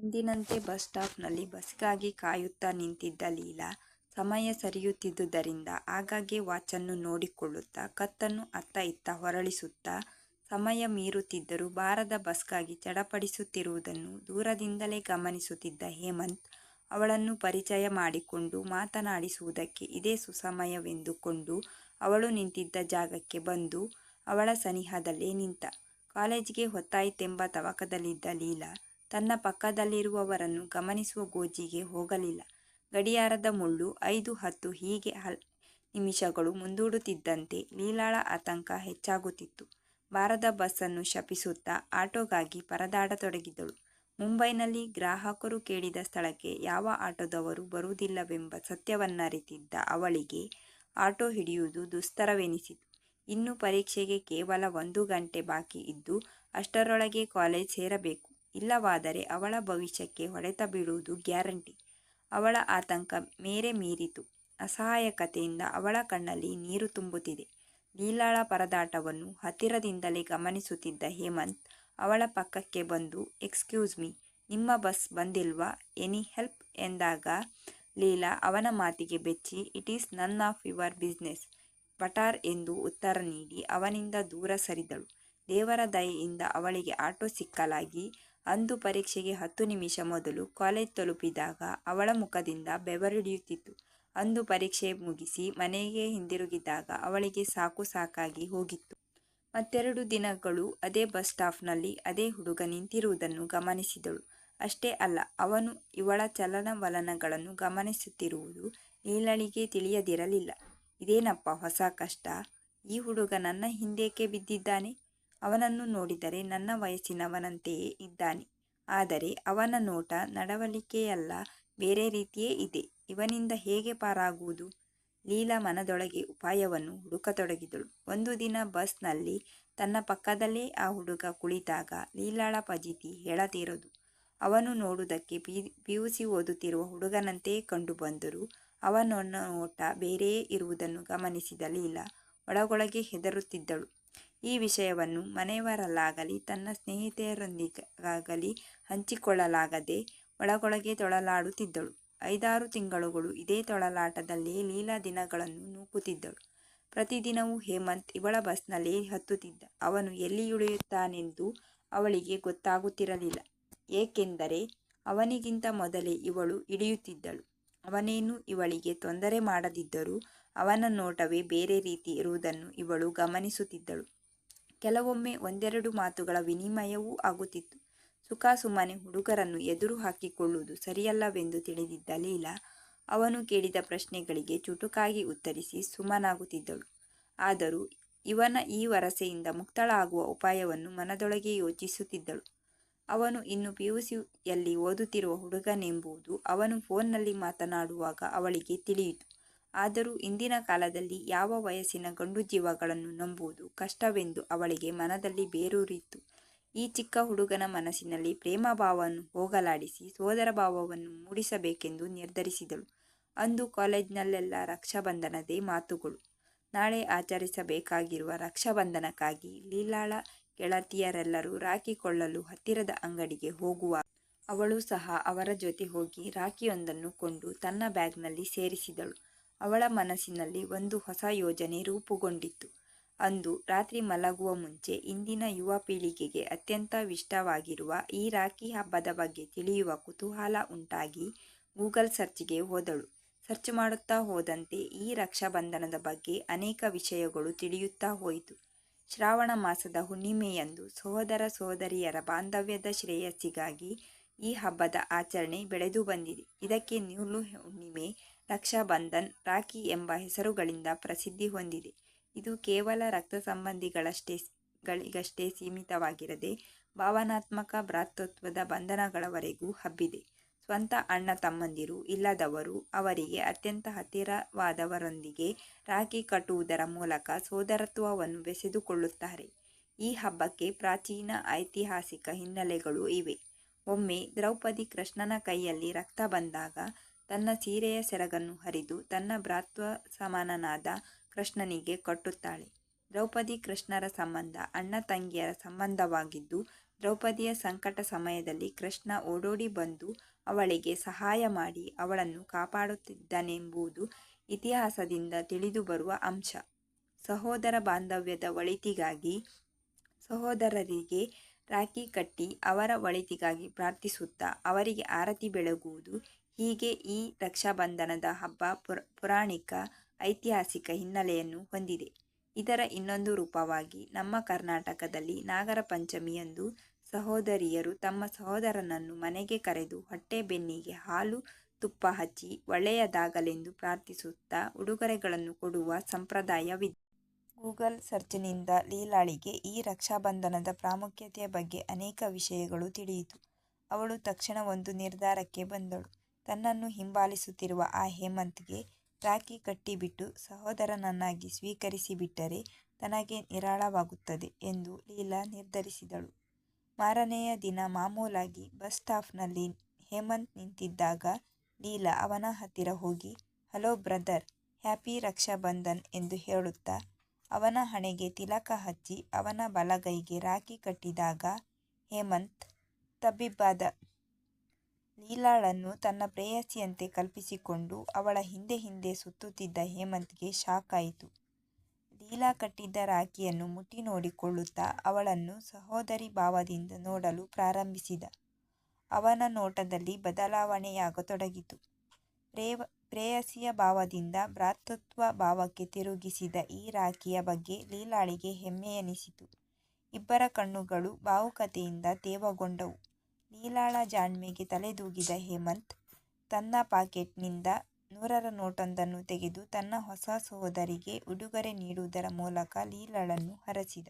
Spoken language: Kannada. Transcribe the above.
ಎಂದಿನಂತೆ ಬಸ್ ಸ್ಟಾಪ್ನಲ್ಲಿ ಬಸ್ಗಾಗಿ ಕಾಯುತ್ತಾ ನಿಂತಿದ್ದ ಲೀಲಾ ಸಮಯ ಸರಿಯುತ್ತಿದ್ದುದರಿಂದ ಆಗಾಗ್ಗೆ ವಾಚನ್ನು ನೋಡಿಕೊಳ್ಳುತ್ತಾ ಕತ್ತನ್ನು ಅತ್ತ ಇತ್ತ ಹೊರಳಿಸುತ್ತಾ ಸಮಯ ಮೀರುತ್ತಿದ್ದರೂ ಬಾರದ ಬಸ್ಗಾಗಿ ಚಡಪಡಿಸುತ್ತಿರುವುದನ್ನು ದೂರದಿಂದಲೇ ಗಮನಿಸುತ್ತಿದ್ದ ಹೇಮಂತ್ ಅವಳನ್ನು ಪರಿಚಯ ಮಾಡಿಕೊಂಡು ಮಾತನಾಡಿಸುವುದಕ್ಕೆ ಇದೇ ಸುಸಮಯವೆಂದುಕೊಂಡು ಅವಳು ನಿಂತಿದ್ದ ಜಾಗಕ್ಕೆ ಬಂದು ಅವಳ ಸನಿಹದಲ್ಲೇ ನಿಂತ. ಕಾಲೇಜಿಗೆ ಹೊತ್ತಾಯಿತೆಂಬ ತವಕದಲ್ಲಿದ್ದ ಲೀಲಾ ತನ್ನ ಪಕ್ಕದಲ್ಲಿರುವವರನ್ನು ಗಮನಿಸುವ ಗೋಜಿಗೆ ಹೋಗಲಿಲ್ಲ. ಗಡಿಯಾರದ ಮುಳ್ಳು 5:10 ಹೀಗೆ ನಿಮಿಷಗಳು ಮುಂದೂಡುತ್ತಿದ್ದಂತೆ ಲೀಲಾಳ ಆತಂಕ ಹೆಚ್ಚಾಗುತ್ತಿತ್ತು. ಬಾರದ ಬಸ್ಸನ್ನು ಶಪಿಸುತ್ತಾ ಆಟೋಗಾಗಿ ಪರದಾಡತೊಡಗಿದಳು. ಮುಂಬೈನಲ್ಲಿ ಗ್ರಾಹಕರು ಕೇಳಿದ ಸ್ಥಳಕ್ಕೆ ಯಾವ ಆಟೋದವರು ಬರುವುದಿಲ್ಲವೆಂಬ ಸತ್ಯವನ್ನರಿತಿದ್ದ ಅವಳಿಗೆ ಆಟೋ ಹಿಡಿಯುವುದು ದುಸ್ತರವೆನಿಸಿತು. ಇನ್ನು ಪರೀಕ್ಷೆಗೆ ಕೇವಲ 1 ಗಂಟೆ ಬಾಕಿ ಇದ್ದು ಅಷ್ಟರೊಳಗೆ ಕಾಲೇಜ್ ಸೇರಬೇಕು. ಇಲ್ಲವಾದರೆ ಅವಳ ಭವಿಷ್ಯಕ್ಕೆ ಹೊಡೆತ ಬೀಳುವುದು ಗ್ಯಾರಂಟಿ. ಅವಳ ಆತಂಕ ಮೇರೆ ಮೀರಿತು. ಅಸಹಾಯಕತೆಯಿಂದ ಅವಳ ಕಣ್ಣಲ್ಲಿ ನೀರು ತುಂಬುತ್ತಿದೆ. ಲೀಲಾಳ ಪರದಾಟವನ್ನು ಹತ್ತಿರದಿಂದಲೇ ಗಮನಿಸುತ್ತಿದ್ದ ಹೇಮಂತ್ ಅವಳ ಪಕ್ಕಕ್ಕೆ ಬಂದು ಎಕ್ಸ್ಕ್ಯೂಸ್ ಮೀ, ನಿಮ್ಮ ಬಸ್ ಬಂದಿಲ್ವಾ, ಎನಿ ಹೆಲ್ಪ್ ಎಂದಾಗ ಲೀಲಾ ಅವನ ಮಾತಿಗೆ ಬೆಚ್ಚಿ it is none of your business ಪಟಾರ್ ಎಂದು ಉತ್ತರ ನೀಡಿ ಅವನಿಂದ ದೂರ ಸರಿದಳು. ದೇವರ ದಯೆಯಿಂದ ಅವಳಿಗೆ ಆಟೋ ಸಿಕ್ಕಲಾಗಿ ಅಂದು ಪರೀಕ್ಷೆಗೆ 10 ನಿಮಿಷ ಮೊದಲು ಕಾಲೇಜ್ ತಲುಪಿದಾಗ ಅವಳ ಮುಖದಿಂದ ಬೆವರಿಳಿಯುತ್ತಿತ್ತು. ಅಂದು ಪರೀಕ್ಷೆ ಮುಗಿಸಿ ಮನೆಗೆ ಹಿಂದಿರುಗಿದಾಗ ಅವಳಿಗೆ ಸಾಕು ಸಾಕಾಗಿ ಹೋಗಿತ್ತು. ಮತ್ತೆರಡು ದಿನಗಳು ಅದೇ ಬಸ್ ಸ್ಟಾಪ್ನಲ್ಲಿ ಅದೇ ಹುಡುಗ ನಿಂತಿರುವುದನ್ನು ಗಮನಿಸಿದಳು. ಅಷ್ಟೇ ಅಲ್ಲ, ಅವನು ಇವಳ ಚಲನವಲನಗಳನ್ನು ಗಮನಿಸುತ್ತಿರುವುದು ಲೀಲಾಳಿಗೆ ತಿಳಿಯದಿರಲಿಲ್ಲ. ಇದೇನಪ್ಪ ಹೊಸ ಕಷ್ಟ, ಈ ಹುಡುಗ ನನ್ನ ಹಿಂದೇಕೆ ಬಿದ್ದಿದ್ದಾನೆ? ಅವನನ್ನು ನೋಡಿದರೆ ನನ್ನ ವಯಸ್ಸಿನವನಂತೆಯೇ ಇದ್ದಾನೆ. ಆದರೆ ಅವನ ನೋಟ ನಡವಳಿಕೆಯೆಲ್ಲ ಬೇರೆ ರೀತಿಯೇ ಇದೆ. ಇವನಿಂದ ಹೇಗೆ ಪಾರಾಗುವುದು? ಲೀಲಾ ಮನದೊಳಗೆ ಉಪಾಯವನ್ನು ಹುಡುಕತೊಡಗಿದಳು. ಒಂದು ದಿನ ಬಸ್ನಲ್ಲಿ ತನ್ನ ಪಕ್ಕದಲ್ಲೇ ಆ ಹುಡುಗ ಕುಳಿತಾಗ ಲೀಲಾಳ ಫಜೀತಿ ಹೇಳತೀರದು. ಅವನು ನೋಡುವುದಕ್ಕೆ PUC ಓದುತ್ತಿರುವ ಹುಡುಗನಂತೆಯೇ ಕಂಡುಬಂದರೂ ಅವನ ನೋಟ ಬೇರೆಯೇ ಇರುವುದನ್ನು ಗಮನಿಸಿದ ಲೀಲಾ ಒಳಗೊಳಗೆ ಹೆದರುತ್ತಿದ್ದಳು. ಈ ವಿಷಯವನ್ನು ಮನೆಯವರಲ್ಲಾಗಲಿ ತನ್ನ ಸ್ನೇಹಿತೆಯರೊಂದಿಗಾಗಲಿ ಹಂಚಿಕೊಳ್ಳಲಾಗದೆ ಒಳಗೊಳಗೆ ತೊಳಲಾಡುತ್ತಿದ್ದಳು. 5-6 ತಿಂಗಳುಗಳು ಇದೇ ತೊಳಲಾಟದಲ್ಲೇ ಲೀಲಾ ದಿನಗಳನ್ನು ನೂಕುತ್ತಿದ್ದಳು. ಪ್ರತಿದಿನವೂ ಹೇಮಂತ್ ಇವಳ ಬಸ್ನಲ್ಲೇ ಹತ್ತುತ್ತಿದ್ದ. ಅವನು ಎಲ್ಲಿ ಇಳಿಯುತ್ತಾನೆಂದು ಅವಳಿಗೆ ಗೊತ್ತಾಗುತ್ತಿರಲಿಲ್ಲ. ಏಕೆಂದರೆ ಅವನಿಗಿಂತ ಮೊದಲೇ ಇವಳು ಇಳಿಯುತ್ತಿದ್ದಳು. ಅವನೇನು ಇವಳಿಗೆ ತೊಂದರೆ ಮಾಡದಿದ್ದರೂ ಅವನ ನೋಟವೇ ಬೇರೆ ರೀತಿ ಇರುವುದನ್ನು ಇವಳು ಗಮನಿಸುತ್ತಿದ್ದಳು. ಕೆಲವೊಮ್ಮೆ ಒಂದೆರಡು ಮಾತುಗಳ ವಿನಿಮಯವೂ ಆಗುತ್ತಿತ್ತು. ಸುಖಾಸುಮ್ಮನೆ ಹುಡುಗರನ್ನು ಎದುರು ಹಾಕಿಕೊಳ್ಳುವುದು ಸರಿಯಲ್ಲವೆಂದು ತಿಳಿದಿದ್ದ ಲೀಲಾ ಅವನು ಕೇಳಿದ ಪ್ರಶ್ನೆಗಳಿಗೆ ಚುಟುಕಾಗಿ ಉತ್ತರಿಸಿ ಸುಮ್ಮನಾಗುತ್ತಿದ್ದಳು. ಆದರೂ ಇವನ ಈ ವರಸೆಯಿಂದ ಮುಕ್ತಳಾಗುವ ಉಪಾಯವನ್ನು ಮನದೊಳಗೆ ಯೋಚಿಸುತ್ತಿದ್ದಳು. ಅವನು ಇನ್ನು PUCಯಲ್ಲಿ ಓದುತ್ತಿರುವ ಹುಡುಗನೆಂಬುದು ಅವನು ಫೋನ್ನಲ್ಲಿ ಮಾತನಾಡುವಾಗ ಅವಳಿಗೆ ತಿಳಿಯಿತು. ಆದರೂ ಇಂದಿನ ಕಾಲದಲ್ಲಿ ಯಾವ ವಯಸ್ಸಿನ ಗಂಡು ಜೀವಗಳನ್ನು ನಂಬುವುದು ಕಷ್ಟವೆಂದು ಅವಳಿಗೆ ಮನದಲ್ಲಿ ಬೇರೂರಿತ್ತು. ಈ ಚಿಕ್ಕ ಹುಡುಗನ ಮನಸ್ಸಿನಲ್ಲಿ ಪ್ರೇಮ ಭಾವವನ್ನು ಹೋಗಲಾಡಿಸಿ ಸೋದರ ಭಾವವನ್ನು ಮೂಡಿಸಬೇಕೆಂದು ನಿರ್ಧರಿಸಿದಳು. ಅಂದು ಕಾಲೇಜಿನಲ್ಲೆಲ್ಲ ರಕ್ಷಾಬಂಧನದೇ ಮಾತುಗಳು. ನಾಳೆ ಆಚರಿಸಬೇಕಾಗಿರುವ ರಕ್ಷಾಬಂಧನಕ್ಕಾಗಿ ಲೀಲಾಳ ಗೆಳತಿಯರೆಲ್ಲರೂ ರಾಖಿ ಕೊಳ್ಳಲು ಹತ್ತಿರದ ಅಂಗಡಿಗೆ ಹೋಗುವಾಗ ಅವಳು ಸಹ ಅವರ ಜೊತೆ ಹೋಗಿ ರಾಖಿಯೊಂದನ್ನು ಕೊಂಡು ತನ್ನ ಬ್ಯಾಗ್ನಲ್ಲಿ ಸೇರಿಸಿದಳು. ಅವಳ ಮನಸ್ಸಿನಲ್ಲಿ ಒಂದು ಹೊಸ ಯೋಜನೆ ರೂಪುಗೊಂಡಿತ್ತು. ಅಂದು ರಾತ್ರಿ ಮಲಗುವ ಮುಂಚೆ ಇಂದಿನ ಯುವ ಪೀಳಿಗೆಗೆ ಅತ್ಯಂತ ಈ ರಾಖಿ ಹಬ್ಬದ ಬಗ್ಗೆ ತಿಳಿಯುವ ಕುತೂಹಲ ಉಂಟಾಗಿ ಗೂಗಲ್ ಸರ್ಚ್ಗೆ ಹೋದಳು. ಸರ್ಚ್ ಮಾಡುತ್ತಾ ಹೋದಂತೆ ಈ ರಕ್ಷಾಬಂಧನದ ಬಗ್ಗೆ ಅನೇಕ ವಿಷಯಗಳು ತಿಳಿಯುತ್ತಾ ಹೋಯಿತು. ಶ್ರಾವಣ ಮಾಸದ ಹುಣ್ಣಿಮೆಯಂದು ಸಹೋದರ ಸಹೋದರಿಯರ ಬಾಂಧವ್ಯದ ಶ್ರೇಯಸ್ಸಿಗಾಗಿ ಈ ಹಬ್ಬದ ಆಚರಣೆ ಬೆಳೆದು ಬಂದಿದೆ. ಇದಕ್ಕೆ ನೂಲು ಹುಣ್ಣಿಮೆ, ರಕ್ಷಾಬಂಧನ್, ರಾಖಿ ಎಂಬ ಹೆಸರುಗಳಿಂದ ಪ್ರಸಿದ್ಧಿ ಹೊಂದಿದೆ. ಇದು ಕೇವಲ ರಕ್ತ ಸಂಬಂಧಿಗಳಿಗಷ್ಟೇ ಸೀಮಿತವಾಗಿರದೆ ಭಾವನಾತ್ಮಕ ಭ್ರಾತೃತ್ವದ ಬಂಧನಗಳವರೆಗೂ ಹಬ್ಬಿದೆ. ಸ್ವಂತ ಅಣ್ಣ ತಮ್ಮಂದಿರು ಇಲ್ಲದವರು ಅವರಿಗೆ ಅತ್ಯಂತ ಹತ್ತಿರವಾದವರೊಂದಿಗೆ ರಾಖಿ ಕಟ್ಟುವುದರ ಮೂಲಕ ಸೋದರತ್ವವನ್ನು ಬೆಸೆದುಕೊಳ್ಳುತ್ತಾರೆ. ಈ ಹಬ್ಬಕ್ಕೆ ಪ್ರಾಚೀನ ಐತಿಹಾಸಿಕ ಹಿನ್ನೆಲೆಗಳು ಇವೆ. ಒಮ್ಮೆ ದ್ರೌಪದಿ ಕೃಷ್ಣನ ಕೈಯಲ್ಲಿ ರಕ್ತ ಬಂದಾಗ ತನ್ನ ಸೀರೆಯ ಸೆರಗನ್ನು ಹರಿದು ತನ್ನ ಭ್ರಾತೃ ಸಮಾನನಾದ ಕೃಷ್ಣನಿಗೆ ಕಟ್ಟುತ್ತಾಳೆ. ದ್ರೌಪದಿ ಕೃಷ್ಣರ ಸಂಬಂಧ ಅಣ್ಣ ತಂಗಿಯರ ಸಂಬಂಧವಾಗಿದ್ದು ದ್ರೌಪದಿಯ ಸಂಕಟ ಸಮಯದಲ್ಲಿ ಕೃಷ್ಣ ಓಡೋಡಿ ಬಂದು ಅವಳಿಗೆ ಸಹಾಯ ಮಾಡಿ ಅವಳನ್ನು ಕಾಪಾಡುತ್ತಿದ್ದನೆಂಬುದು ಇತಿಹಾಸದಿಂದ ತಿಳಿದುಬರುವ ಅಂಶ. ಸಹೋದರ ಬಾಂಧವ್ಯದ ಒಳಿತಿಗಾಗಿ ಸಹೋದರರಿಗೆ ರಾಖಿ ಕಟ್ಟಿ ಅವರ ಒಳಿತಿಗಾಗಿ ಪ್ರಾರ್ಥಿಸುತ್ತಾ ಅವರಿಗೆ ಆರತಿ ಬೆಳಗುವುದು. ಹೀಗೆ ಈ ರಕ್ಷಾಬಂಧನದ ಹಬ್ಬ ಪುರಾಣಿಕ ಐತಿಹಾಸಿಕ ಹಿನ್ನೆಲೆಯನ್ನು ಹೊಂದಿದೆ. ಇದರ ಇನ್ನೊಂದು ರೂಪವಾಗಿ ನಮ್ಮ ಕರ್ನಾಟಕದಲ್ಲಿ ನಾಗರ ಪಂಚಮಿಯಂದು ಸಹೋದರಿಯರು ತಮ್ಮ ಸಹೋದರನನ್ನು ಮನೆಗೆ ಕರೆದು ಹೊಟ್ಟೆ ಬೆನ್ನಿಗೆ ಹಾಲು ತುಪ್ಪ ಹಚ್ಚಿ ಒಳ್ಳೆಯದಾಗಲೆಂದು ಪ್ರಾರ್ಥಿಸುತ್ತಾ ಉಡುಗೊರೆಗಳನ್ನು ಕೊಡುವ ಸಂಪ್ರದಾಯವಿದೆ. ಗೂಗಲ್ ಸರ್ಚ್ನಿಂದ ಲೀಲಾಳಿಗೆ ಈ ರಕ್ಷಾಬಂಧನದ ಪ್ರಾಮುಖ್ಯತೆಯ ಬಗ್ಗೆ ಅನೇಕ ವಿಷಯಗಳು ತಿಳಿಯಿತು. ಅವಳು ತಕ್ಷಣ ಒಂದು ನಿರ್ಧಾರಕ್ಕೆ ಬಂದಳು. ತನ್ನನ್ನು ಹಿಂಬಾಲಿಸುತ್ತಿರುವ ಆ ಹೇಮಂತ್ಗೆ ರಾಖಿ ಕಟ್ಟಿಬಿಟ್ಟು ಸಹೋದರನನ್ನಾಗಿ ಸ್ವೀಕರಿಸಿಬಿಟ್ಟರೆ ತನಗೆ ನಿರಾಳವಾಗುತ್ತದೆ ಎಂದು ಲೀಲಾ ನಿರ್ಧರಿಸಿದಳು. ಮಾರನೆಯ ದಿನ ಮಾಮೂಲಾಗಿ ಬಸ್ ಸ್ಟಾಪ್ನಲ್ಲಿ ಹೇಮಂತ್ ನಿಂತಿದ್ದಾಗ ಲೀಲಾ ಅವನ ಹತ್ತಿರ ಹೋಗಿ "ಹಲೋ ಬ್ರದರ್, ಹ್ಯಾಪಿ ರಕ್ಷಾಬಂಧನ್" ಎಂದು ಹೇಳುತ್ತಾ ಅವನ ಹಣೆಗೆ ತಿಲಕ ಹಚ್ಚಿ ಅವನ ಬಲಗೈಗೆ ರಾಖಿ ಕಟ್ಟಿದಾಗ ಹೇಮಂತ್ ತಬ್ಬಿಬ್ಬಾದ. ಲೀಲಾಳನ್ನು ತನ್ನ ಪ್ರೇಯಸಿಯಂತೆ ಕಲ್ಪಿಸಿಕೊಂಡು ಅವಳ ಹಿಂದೆ ಹಿಂದೆ ಸುತ್ತುತ್ತಿದ್ದ ಹೇಮಂತ್ಗೆ ಶಾಕ್ ಆಯಿತು. ಲೀಲಾ ಕಟ್ಟಿದ್ದ ರಾಖಿಯನ್ನು ಮುಟ್ಟಿ ನೋಡಿಕೊಳ್ಳುತ್ತಾ ಅವಳನ್ನು ಸಹೋದರಿ ಭಾವದಿಂದ ನೋಡಲು ಪ್ರಾರಂಭಿಸಿದ. ಅವನ ನೋಟದಲ್ಲಿ ಬದಲಾವಣೆಯಾಗತೊಡಗಿತು. ಪ್ರೇಯಸಿಯ ಭಾವದಿಂದ ಭ್ರಾತೃತ್ವ ಭಾವಕ್ಕೆ ತಿರುಗಿಸಿದ ಈ ರಾಖಿಯ ಬಗ್ಗೆ ಲೀಲಾಳಿಗೆ ಹೆಮ್ಮೆಯೆನಿಸಿತು. ಇಬ್ಬರ ಕಣ್ಣುಗಳು ಭಾವುಕತೆಯಿಂದ ತೇವಗೊಂಡವು. ಲೀಲಾಳ ಜಾಣ್ಮೆಗೆ ತಲೆದೂಗಿದ ಹೇಮಂತ್ ತನ್ನ ಪಾಕೆಟ್ನಿಂದ 100ರ ನೋಟೊಂದನ್ನು ತೆಗೆದು ತನ್ನ ಹೊಸ ಸಹೋದರಿಗೆ ಉಡುಗೊರೆ ನೀಡುವುದರ ಮೂಲಕ ಲೀಲಾಳನ್ನು ಹರಸಿದ.